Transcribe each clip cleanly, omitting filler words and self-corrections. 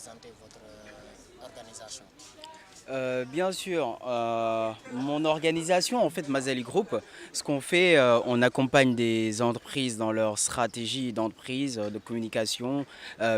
présenter votre organisation? Bien sûr, mon organisation, en fait, Mazali Group, ce qu'on fait, on accompagne des entreprises dans leur stratégie d'entreprise, de communication,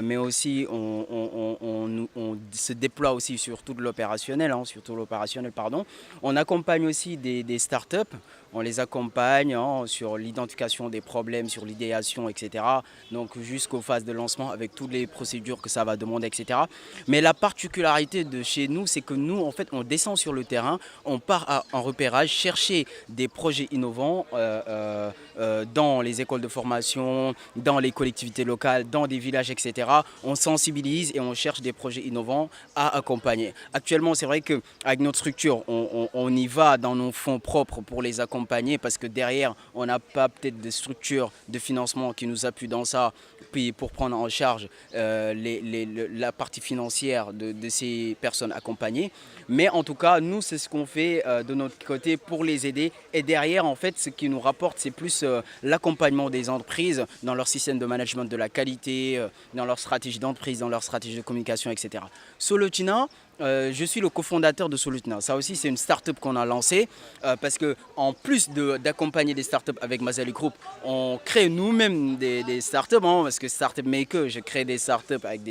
mais aussi on se déploie aussi sur tout l'opérationnel, hein, sur tout l'opérationnel, pardon. On accompagne aussi des startups, on les accompagne hein, sur l'identification des problèmes, sur l'idéation, etc. Donc jusqu'aux phases de lancement avec toutes les procédures que ça va demander, etc. Mais la particularité de chez nous, c'est que nous, en fait, on descend sur le terrain, on part en repérage, chercher des projets innovants dans les écoles de formation, dans les collectivités locales, dans des villages, etc. On sensibilise et on cherche des projets innovants à accompagner. Actuellement, c'est vrai qu'avec notre structure, on y va dans nos fonds propres pour les accompagner parce que derrière, on n'a pas peut-être de structure de financement qui nous appuie dans ça, puis pour prendre en charge la partie financière de ces personnes accompagnées. Mais en tout cas, nous, c'est ce qu'on fait de notre côté pour les aider. Et derrière, en fait, ce qui nous rapporte, c'est plus l'accompagnement des entreprises dans leur système de management de la qualité, dans leur stratégie d'entreprise, dans leur stratégie de communication, etc. Solotina, je suis le cofondateur de Solutina. Ça aussi, c'est une start-up qu'on a lancée parce que en plus d'accompagner des start-up avec Mazali Group, on crée nous-mêmes des start-up hein, parce que Startup Maker, je crée des start-up avec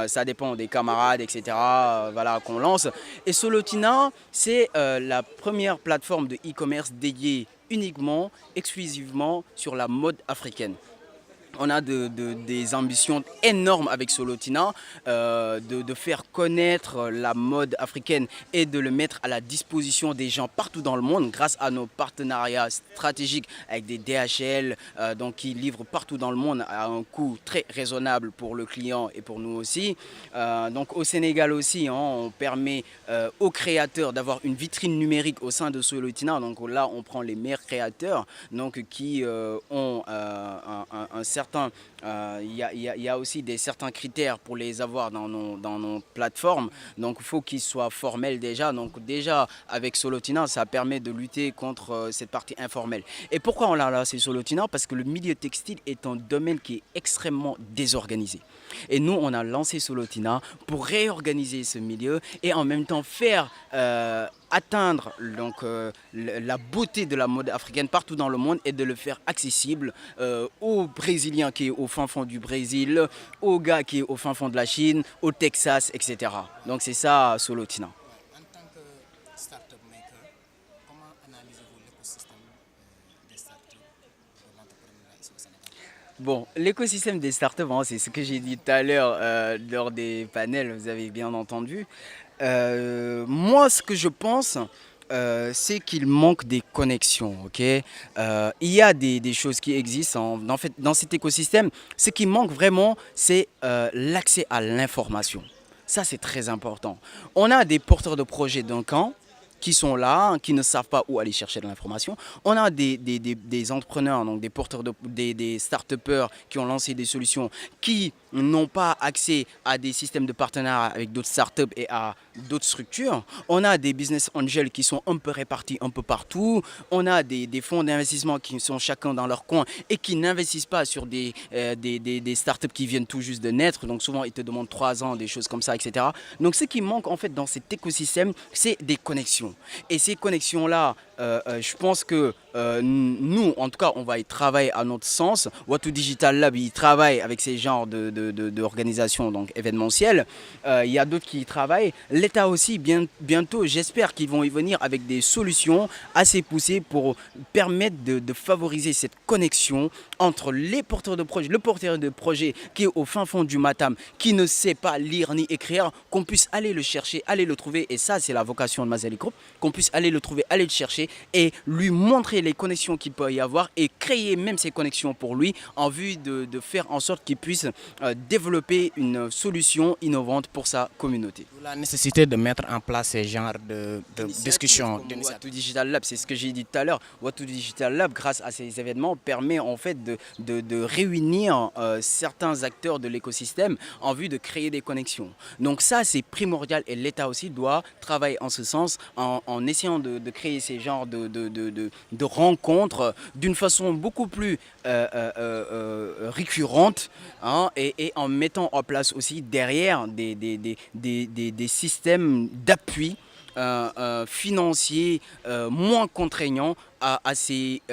ça dépend des camarades, etc. Voilà, qu'on lance. Et Solotina, c'est la première plateforme de e-commerce dédiée uniquement, exclusivement sur la mode africaine. On a des ambitions énormes avec Solotina, de faire connaître la mode africaine et de le mettre à la disposition des gens partout dans le monde grâce à nos partenariats stratégiques avec des DHL donc qui livrent partout dans le monde à un coût très raisonnable pour le client et pour nous aussi. Donc au Sénégal aussi, hein, on permet aux créateurs d'avoir une vitrine numérique au sein de Solotina. Donc là, on prend les meilleurs créateurs donc, qui ont un certain il y a aussi certains critères pour les avoir dans nos plateformes. Donc il faut qu'ils soient formels déjà. Donc déjà avec Solotina, ça permet de lutter contre cette partie informelle. Et pourquoi on l'a lancé Solotina? Parce que le milieu textile est un domaine qui est extrêmement désorganisé. Et nous, on a lancé Solotina pour réorganiser ce milieu et en même temps faire atteindre donc, la beauté de la mode africaine partout dans le monde et de le faire accessible aux Brésiliens qui est au fin fond du Brésil, aux gars qui est au fin fond de la Chine, au Texas, etc. Donc c'est ça Solotina. Ouais. En tant que startup maker, comment analysez-vous l'écosystème des startups de l'entrepreneuriat ici au Sénégal? Bon, l'écosystème des startups, hein, c'est ce que j'ai dit tout à l'heure lors des panels, vous avez bien entendu. Moi, ce que je pense, c'est qu'il manque des connexions. Ok. Il y a des choses qui existent en fait, dans cet écosystème. Ce qui manque vraiment, c'est l'accès à l'information. Ça, c'est très important. On a des porteurs de projets d'un camp qui sont là, qui ne savent pas où aller chercher de l'information. On a des entrepreneurs, donc des porteurs des start-upers qui ont lancé des solutions qui n'ont pas accès à des systèmes de partenariat avec d'autres startups et à d'autres structures. On a des business angels qui sont un peu répartis un peu partout. On a des fonds d'investissement qui sont chacun dans leur coin et qui n'investissent pas sur des startups qui viennent tout juste de naître. Donc souvent, ils te demandent 3 ans, des choses comme ça, etc. Donc ce qui manque en fait dans cet écosystème, c'est des connexions. Et ces connexions-là, je pense que nous, en tout cas, on va y travailler à notre sens. Watu Digital Lab, il travaille avec ces genres d'organisations donc événementielles. Il y a d'autres qui y travaillent. L'État aussi, bientôt, j'espère qu'ils vont y venir avec des solutions assez poussées pour permettre de favoriser cette connexion entre les porteurs de projets, le porteur de projet qui est au fin fond du Matam, qui ne sait pas lire ni écrire, qu'on puisse aller le chercher, aller le trouver. Et ça, c'est la vocation de Mazali Group, qu'on puisse aller le trouver, aller le chercher et lui montrer les connexions qu'il peut y avoir et créer même ces connexions pour lui en vue de faire en sorte qu'il puisse développer une solution innovante pour sa communauté. La nécessité de mettre en place ces genres de discussions. Comme Watu Digital Lab, c'est ce que j'ai dit tout à l'heure. Watu Digital Lab, grâce à ces événements, permet en fait de réunir certains acteurs de l'écosystème en vue de créer des connexions. Donc ça, c'est primordial et l'État aussi doit travailler en ce sens en essayant de créer ces genres de rencontres d'une façon beaucoup plus récurrente hein, et en mettant en place aussi derrière des systèmes d'appui financiers moins contraignants à ces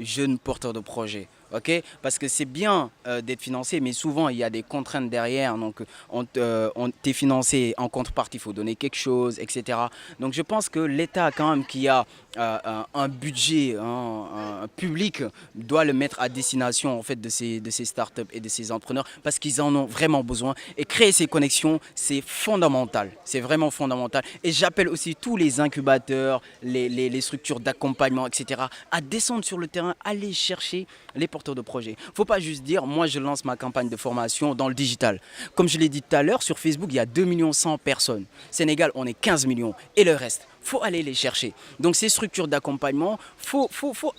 jeunes porteurs de projets. Okay, parce que c'est bien d'être financé, mais souvent il y a des contraintes derrière. Donc on t'est financé, en contrepartie il faut donner quelque chose, etc. Donc je pense que l'État quand même qui a un budget un public doit le mettre à destination en fait de ces startups et de ces entrepreneurs parce qu'ils en ont vraiment besoin. Et créer ces connexions, c'est fondamental, c'est vraiment fondamental. Et j'appelle aussi tous les incubateurs, les structures d'accompagnement, etc. à descendre sur le terrain, aller chercher les porteurs de projets. Il ne faut pas juste dire, moi je lance ma campagne de formation dans le digital. Comme je l'ai dit tout à l'heure, sur Facebook, il y a 2 100 000 personnes. Sénégal, on est 15 millions. Et le reste, il faut aller les chercher. Donc ces structures d'accompagnement, faut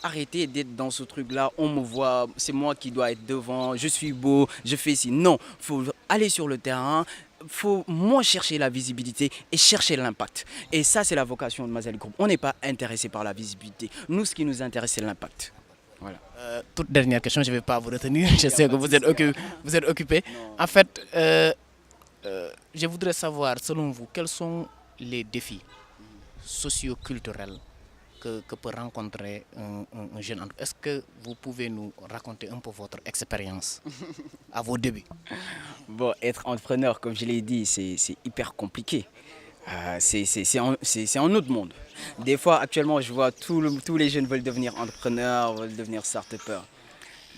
arrêter d'être dans ce truc-là. On me voit, c'est moi qui dois être devant, je suis beau, je fais ci. Non, il faut aller sur le terrain. Faut moins chercher la visibilité et chercher l'impact. Et ça, c'est la vocation de Mazali Group. On n'est pas intéressé par la visibilité. Nous, ce qui nous intéresse, c'est l'impact. Voilà. Toute dernière question, je ne vais pas vous retenir. Je sais que vous êtes occupé. En fait, je voudrais savoir, selon vous, quels sont les défis socio-culturels que peut rencontrer un jeune entrepreneur. Est-ce que vous pouvez nous raconter un peu votre expérience à vos débuts? Bon, être entrepreneur, comme je l'ai dit, c'est hyper compliqué. C'est un autre monde. Des fois, actuellement, je vois tous les jeunes veulent devenir entrepreneurs, veulent devenir start-upers.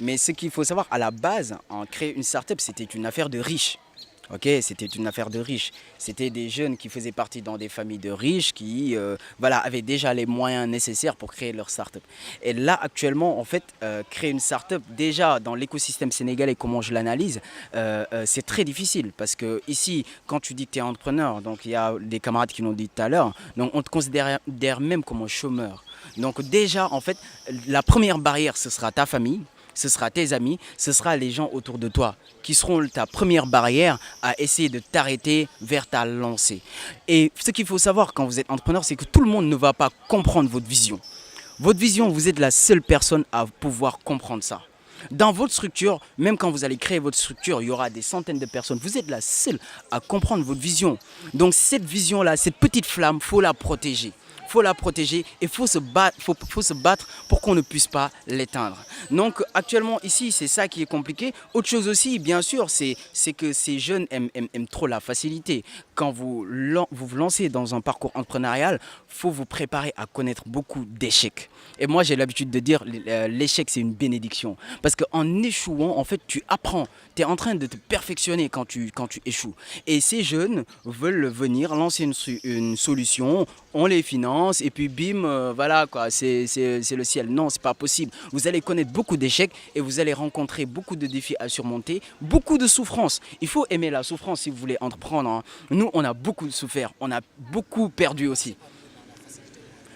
Mais ce qu'il faut savoir, à la base, en créer une start-up, c'était une affaire de riches. Okay, c'était une affaire de riches. C'était des jeunes qui faisaient partie dans des familles de riches qui avaient déjà les moyens nécessaires pour créer leur start-up. Et là, actuellement, en fait, créer une start-up, déjà dans l'écosystème sénégalais, comment je l'analyse, c'est très difficile. Parce que ici, quand tu dis que tu es entrepreneur, donc il y a des camarades qui l'ont dit tout à l'heure, donc on te considère même comme un chômeur. Donc déjà, en fait, la première barrière, ce sera ta famille. Ce sera tes amis, ce sera les gens autour de toi qui seront ta première barrière à essayer de t'arrêter vers ta lancée. Et ce qu'il faut savoir quand vous êtes entrepreneur, c'est que tout le monde ne va pas comprendre votre vision. Votre vision, vous êtes la seule personne à pouvoir comprendre ça. Dans votre structure, même quand vous allez créer votre structure, il y aura des centaines de personnes. Vous êtes la seule à comprendre votre vision. Donc cette vision-là, cette petite flamme, il faut la protéger. Il faut la protéger et il faut se battre pour qu'on ne puisse pas l'éteindre. Donc actuellement ici, c'est ça qui est compliqué. Autre chose aussi, bien sûr, c'est que ces jeunes aiment trop la facilité. Quand vous vous lancez dans un parcours entrepreneurial, il faut vous préparer à connaître beaucoup d'échecs. Et moi, j'ai l'habitude de dire l'échec, c'est une bénédiction. Parce qu'en échouant, en fait, tu apprends. Tu es en train de te perfectionner quand tu échoues. Et ces jeunes veulent venir lancer une solution, on les finance et puis bim, voilà quoi, c'est le ciel. Non, c'est pas possible. Vous allez connaître beaucoup d'échecs et vous allez rencontrer beaucoup de défis à surmonter, beaucoup de souffrances. Il faut aimer la souffrance si vous voulez entreprendre. Hein. Nous, on a beaucoup souffert, on a beaucoup perdu aussi.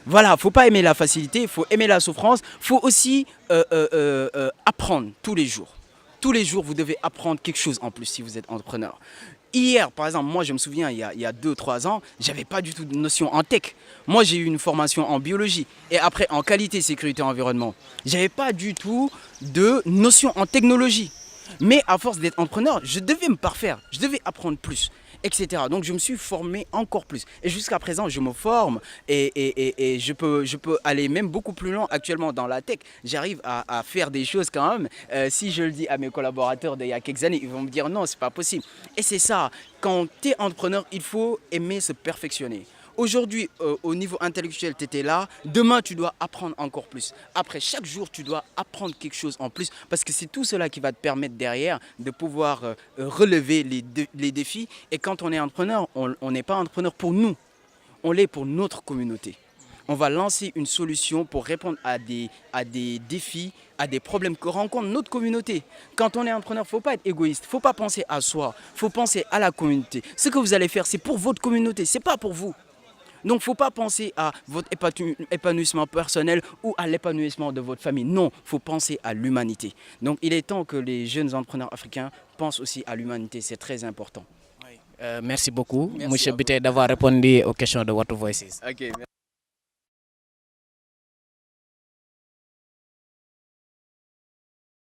Voilà, il ne faut pas aimer la facilité, il faut aimer la souffrance. Il faut aussi apprendre tous les jours. Tous les jours, vous devez apprendre quelque chose en plus si vous êtes entrepreneur. Hier, par exemple, moi je me souviens, il y a 2-3 ans, je n'avais pas du tout de notion en tech. Moi j'ai eu une formation en biologie et après en qualité, sécurité, environnement. Je n'avais pas du tout de notion en technologie. Mais à force d'être entrepreneur, je devais me parfaire, je devais apprendre plus, etc. Donc je me suis formé encore plus. Et jusqu'à présent, je me forme et je peux aller même beaucoup plus loin actuellement dans la tech. J'arrive à faire des choses quand même. Si je le dis à mes collaborateurs d'il y a quelques années, ils vont me dire non, c'est pas possible. Et c'est ça, quand tu es entrepreneur, il faut aimer se perfectionner. Aujourd'hui, au niveau intellectuel, tu étais là. Demain, tu dois apprendre encore plus. Après, chaque jour, tu dois apprendre quelque chose en plus. Parce que c'est tout cela qui va te permettre derrière de pouvoir relever les défis. Et quand on est entrepreneur, on n'est pas entrepreneur pour nous. On l'est pour notre communauté. On va lancer une solution pour répondre à des défis, à des problèmes que rencontre notre communauté. Quand on est entrepreneur, il ne faut pas être égoïste. Il ne faut pas penser à soi. Il faut penser à la communauté. Ce que vous allez faire, c'est pour votre communauté. Ce n'est pas pour vous. Donc, il ne faut pas penser à votre épanouissement personnel ou à l'épanouissement de votre famille. Non, il faut penser à l'humanité. Donc, il est temps que les jeunes entrepreneurs africains pensent aussi à l'humanité. C'est très important. Merci beaucoup, M. Biteye, d'avoir répondu aux questions de What Voices. Okay.